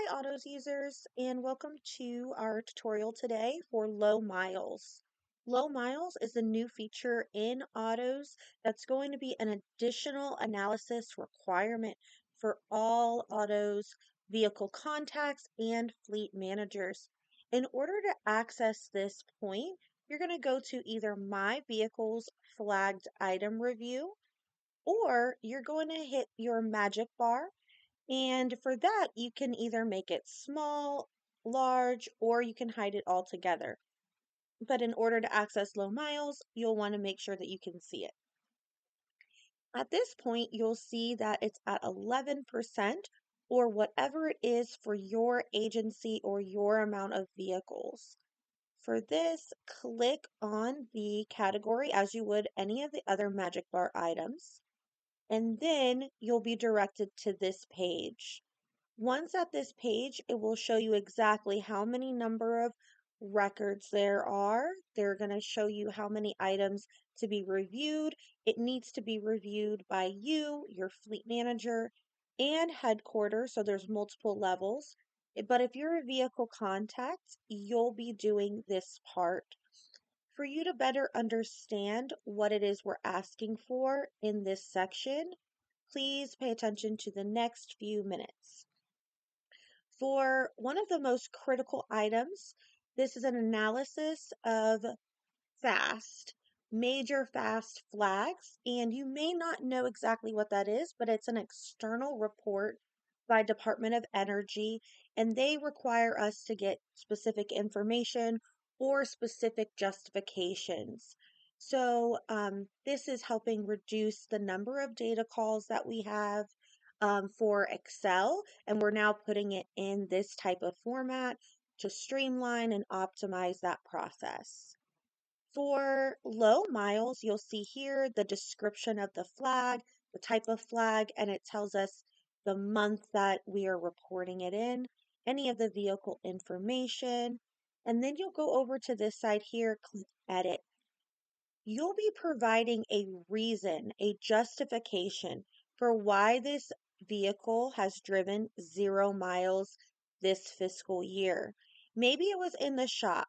Hi, Autos users, and welcome to our tutorial today for low miles. Low miles is a new feature in Autos that's going to be an additional analysis requirement for all Autos vehicle contacts and fleet managers. In order to access this point, you're going to go to either My Vehicles Flagged Item Review, or you're going to hit your magic bar, and for that, you can either make it small, large, or you can hide it altogether. But in order to access low miles, you'll want to make sure that you can see it. At this point, you'll see that it's at 11% or whatever it is for your agency or your amount of vehicles. For this, click on the category as you would any of the other Magic Bar items, and then you'll be directed to this page. Once at this page, it will show you exactly how many number of records there are. They're going to show you how many items to be reviewed. It needs to be reviewed by you, your fleet manager, and headquarters, so there's multiple levels. But if you're a vehicle contact, you'll be doing this part. For you to better understand what it is we're asking for in this section, please pay attention to the next few minutes. For one of the most critical items, this is an analysis of FAST, major FAST flags, and you may not know exactly what that is, but it's an external report by Department of Energy, and they require us to get specific information or specific justifications. So this is helping reduce the number of data calls that we have for Excel, and we're now putting it in this type of format to streamline and optimize that process. For low miles, you'll see here the description of the flag, the type of flag, and it tells us the month that we are reporting it in, any of the vehicle information, and then you'll go over to this side here, click Edit. You'll be providing a reason, a justification for why this vehicle has driven 0 miles this fiscal year. Maybe it was in the shop.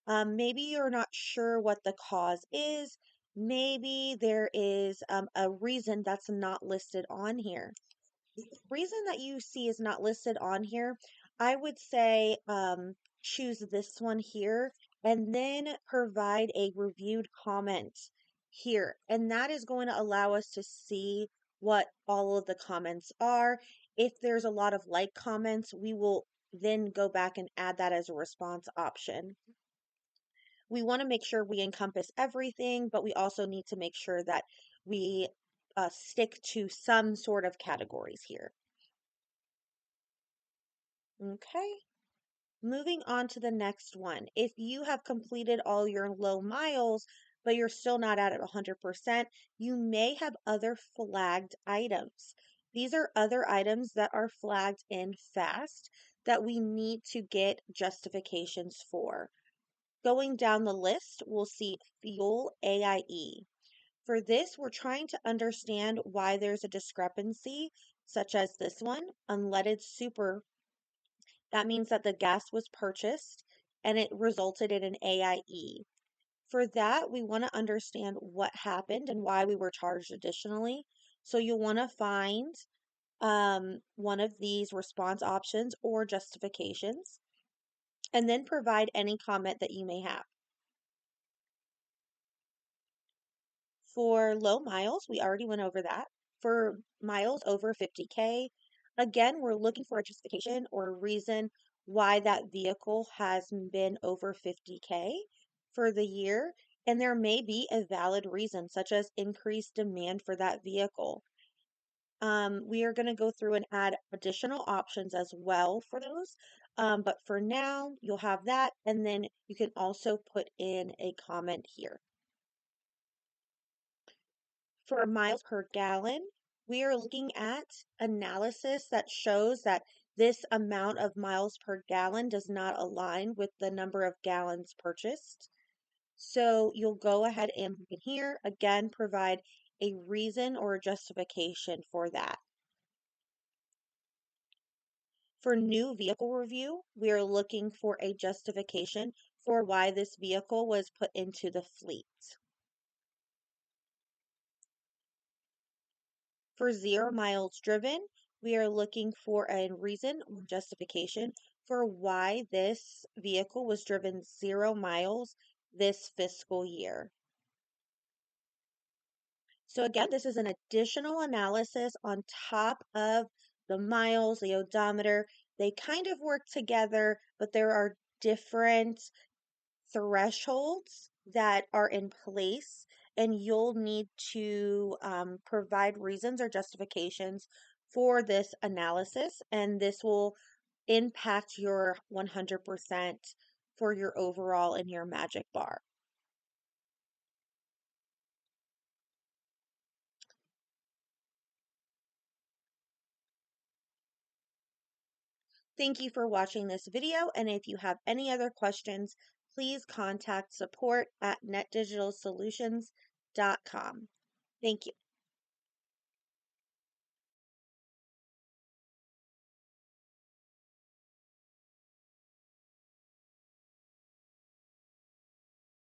Maybe you're not sure what the cause is. Maybe there is a reason that's not listed on here. The reason that you see is not listed on here, I would say choose this one here and then provide a reviewed comment here. And that is going to allow us to see what all of the comments are. If there's a lot of like comments, we will then go back and add that as a response option. We want to make sure we encompass everything, but we also need to make sure that we stick to some sort of categories here. Okay, moving on to the next one. If you have completed all your low miles, but you're still not at 100%, you may have other flagged items. These are other items that are flagged in FAST that we need to get justifications for. Going down the list, we'll see fuel AIE. For this, we're trying to understand why there's a discrepancy, such as this one, unleaded super. That means that the gas was purchased and it resulted in an AIE. For that, we want to understand what happened and why we were charged additionally. So you'll want to find one of these response options or justifications, and then provide any comment that you may have. For low miles, we already went over that. For miles over 50K, again, we're looking for a justification or a reason why that vehicle has been over 50K for the year. And there may be a valid reason, such as increased demand for that vehicle. We are going to go through and add additional options as well for those. But for now, you'll have that. And then you can also put in a comment here. For miles per gallon, we are looking at analysis that shows that this amount of miles per gallon does not align with the number of gallons purchased. So you'll go ahead and here again provide a reason or a justification for that. For new vehicle review, we are looking for a justification for why this vehicle was put into the fleet. For 0 miles driven, we are looking for a reason or justification for why this vehicle was driven 0 miles this fiscal year. So again, this is an additional analysis on top of the miles, the odometer. They kind of work together, but there are different thresholds that are in place, and you'll need to provide reasons or justifications for this analysis, and this will impact your 100% for your overall and your magic bar. Thank you for watching this video, and if you have any other questions, please contact support at netdigitalsolutions.com. Thank you.